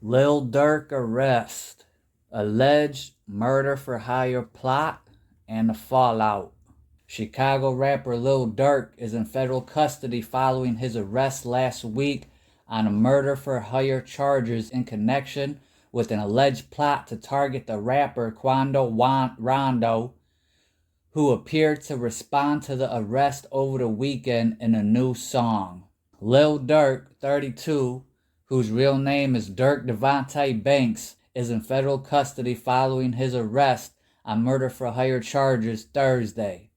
Lil Durk arrest, alleged murder for hire plot, and the fallout. Chicago rapper Lil Durk is in federal custody following his arrest last week on murder for hire charges in connection with an alleged plot to target the rapper Quando Rondo, who appeared to respond to the arrest over the weekend in a new song. Lil Durk, 32, whose real name is Durk Devontae Banks, is in federal custody following his arrest on murder for hire charges Thursday.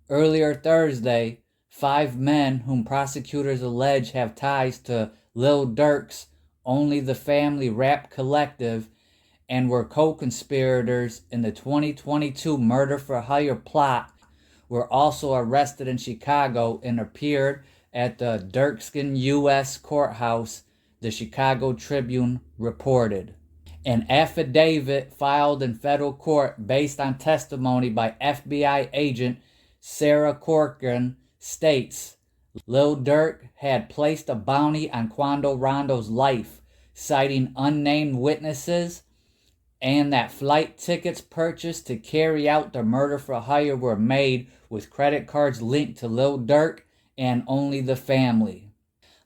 Earlier Thursday, 5 men whom prosecutors allege have ties to Lil Durk's Only the Family rap collective and were co-conspirators in the 2022 murder for hire plot were also arrested in Chicago and appeared at the Durkskin U.S. courthouse, the Chicago Tribune reported. An affidavit filed in federal court based on testimony by FBI agent Sarah Corcoran states Lil Durk had placed a bounty on Quando Rondo's life, citing unnamed witnesses, and that flight tickets purchased to carry out the murder for hire were made with credit cards linked to Lil Durk and Only the Family.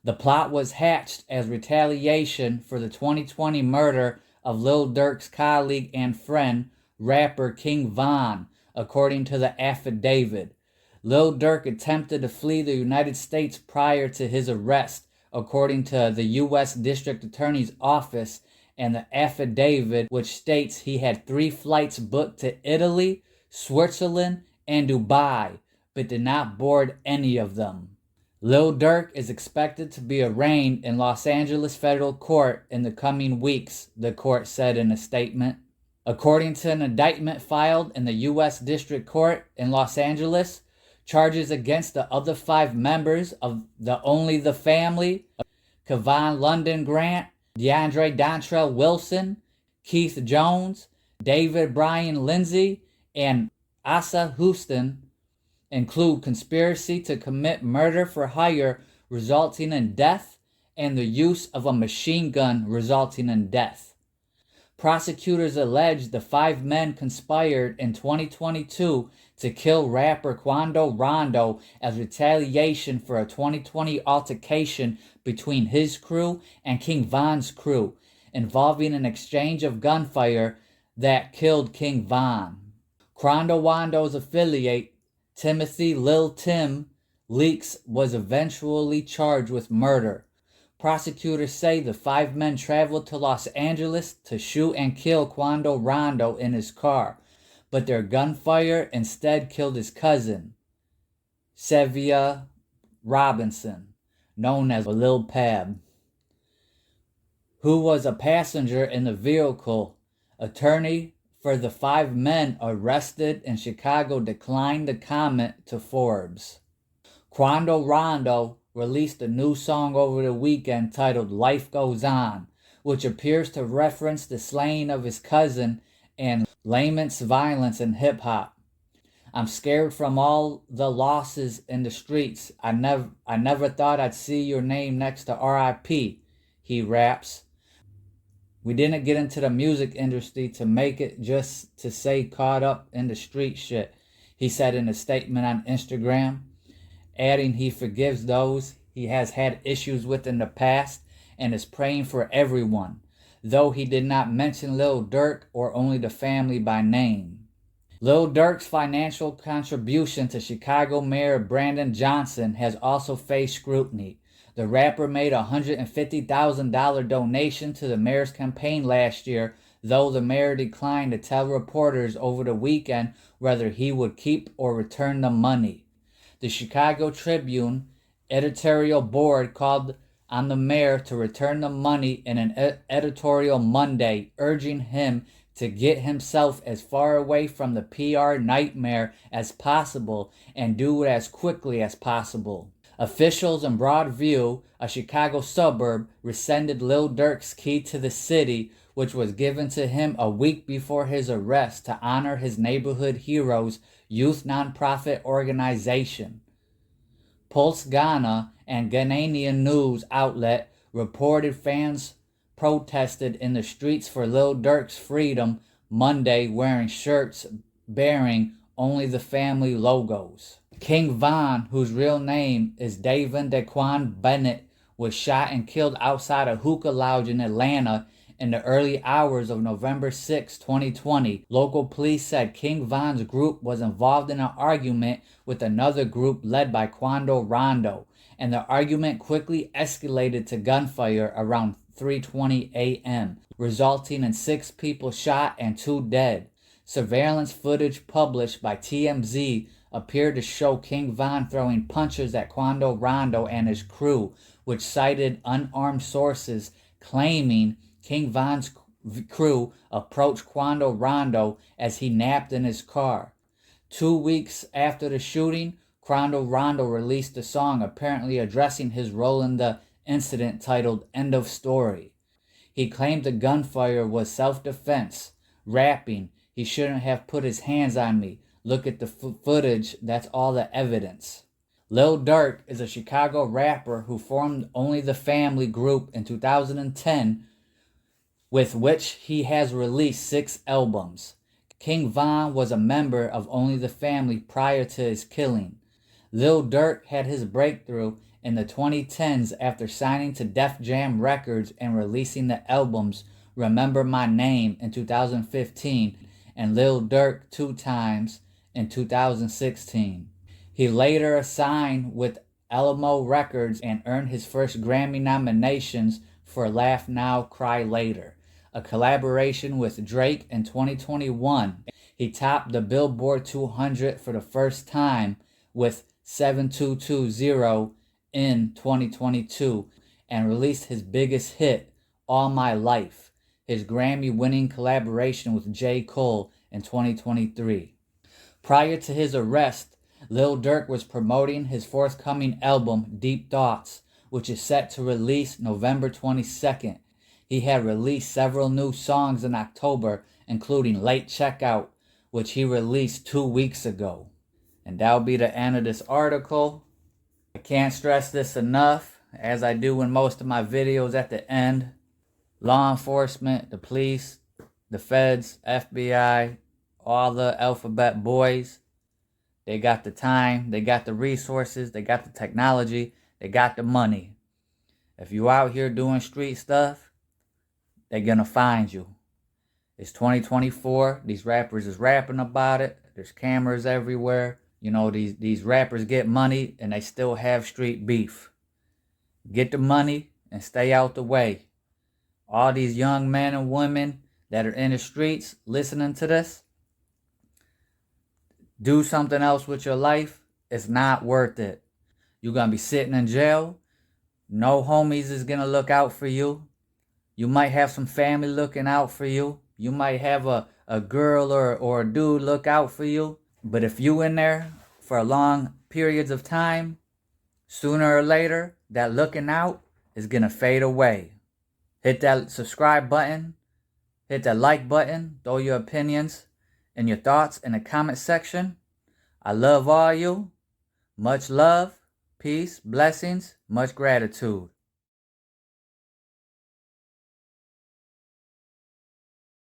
The plot was hatched as retaliation for the 2020 murder of Lil Durk's colleague and friend, rapper King Von, according to the affidavit. Lil Durk attempted to flee the United States prior to his arrest, according to the U.S. District Attorney's Office and the affidavit, which states he had 3 flights booked to Italy, Switzerland, and Dubai, but did not board any of them. Lil Durk is expected to be arraigned in Los Angeles federal court in the coming weeks, the court said in a statement. According to an indictment filed in the U.S. District Court in Los Angeles, charges against the other 5 members of the Only the Family, Kevon London Grant, DeAndre Dontrell Wilson, Keith Jones, David Brian Lindsay, and Asa Houston, include conspiracy to commit murder for hire resulting in death and the use of a machine gun resulting in death. Prosecutors allege the 5 men conspired in 2022 to kill rapper Quando Rondo as retaliation for a 2020 altercation between his crew and King Von's crew, involving an exchange of gunfire that killed King Von. Quando Rondo's affiliate, Timothy Lul Tim Leeks, was eventually charged with murder. Prosecutors say the 5 men traveled to Los Angeles to shoot and kill Quando Rondo in his car, but their gunfire instead killed his cousin, Sevia Robinson, known as Lil Pab, who was a passenger in the vehicle. Attorney for the 5 men arrested in Chicago declined to comment to Forbes. Quando Rondo released a new song over the weekend titled Life Goes On, which appears to reference the slaying of his cousin and laments violence in hip-hop. I'm scared from all the losses in the streets. I never thought I'd see your name next to R.I.P., he raps. We didn't get into the music industry to make it just to say caught up in the street shit, he said in a statement on Instagram, adding he forgives those he has had issues with in the past and is praying for everyone, though he did not mention Lil Durk or Only the Family by name. Lil Durk's financial contribution to Chicago Mayor Brandon Johnson has also faced scrutiny. The rapper made a $150,000 donation to the mayor's campaign last year, though the mayor declined to tell reporters over the weekend whether he would keep or return the money. The Chicago Tribune editorial board called on the mayor to return the money in an editorial Monday, urging him to get himself as far away from the PR nightmare as possible and do it as quickly as possible. Officials in Broadview, a Chicago suburb, rescinded Lil Durk's key to the city, which was given to him a week before his arrest to honor his neighborhood heroes youth nonprofit organization. Pulse Ghana and Ghanaian news outlet reported fans protested in the streets for Lil Durk's freedom Monday wearing shirts bearing only the family logos. King Von, whose real name is Davin Daquan Bennett, was shot and killed outside a hookah lounge in Atlanta in the early hours of November 6, 2020. Local police said King Von's group was involved in an argument with another group led by Quando Rondo, and the argument quickly escalated to gunfire around 3:20 a.m., resulting in 6 people shot and 2 dead. Surveillance footage published by TMZ appeared to show King Von throwing punches at Quando Rondo and his crew, which cited unarmed sources claiming King Von's crew approached Quando Rondo as he napped in his car. 2 weeks after the shooting, Quando Rondo released a song apparently addressing his role in the incident titled "End of Story." He claimed the gunfire was self-defense, rapping, "He shouldn't have put his hands on me. Look at the footage, that's all the evidence." Lil Durk is a Chicago rapper who formed Only the Family group in 2010, with which he has released 6 albums. King Von was a member of Only the Family prior to his killing. Lil Durk had his breakthrough in the 2010s after signing to Def Jam Records and releasing the albums Remember My Name in 2015 and Lil Durk 2 Times in 2016. He later signed with Alamo Records and earned his first Grammy nominations for Laugh Now, Cry Later, a collaboration with Drake in 2021. He topped the Billboard 200 for the first time with 7220 in 2022 and released his biggest hit, All My Life, his Grammy-winning collaboration with J. Cole in 2023. Prior to his arrest, Lil Durk was promoting his forthcoming album, Deep Thoughts, which is set to release November 22nd. He had released several new songs in October, including Late Checkout, which he released 2 weeks ago. And that'll be the end of this article. I can't stress this enough, as I do in most of my videos at the end. Law enforcement, the police, the feds, FBI, all the alphabet boys, they got the time, they got the resources, they got the technology, they got the money. If you out here doing street stuff, they're gonna find you. It's 2024. These rappers is rapping about it. There's cameras everywhere. You know, these rappers get money and they still have street beef. Get the money and stay out the way. All these young men and women that are in the streets listening to this, do something else with your life. It's not worth it. You're going to be sitting in jail. No homies is going to look out for you. You might have some family looking out for you. You might have a girl or a dude look out for you. But if you in there for long periods of time, sooner or later, that looking out is going to fade away. Hit that subscribe button. Hit that like button. Throw your opinions and your thoughts in the comment section. I love all you. Much love, peace, blessings, much gratitude.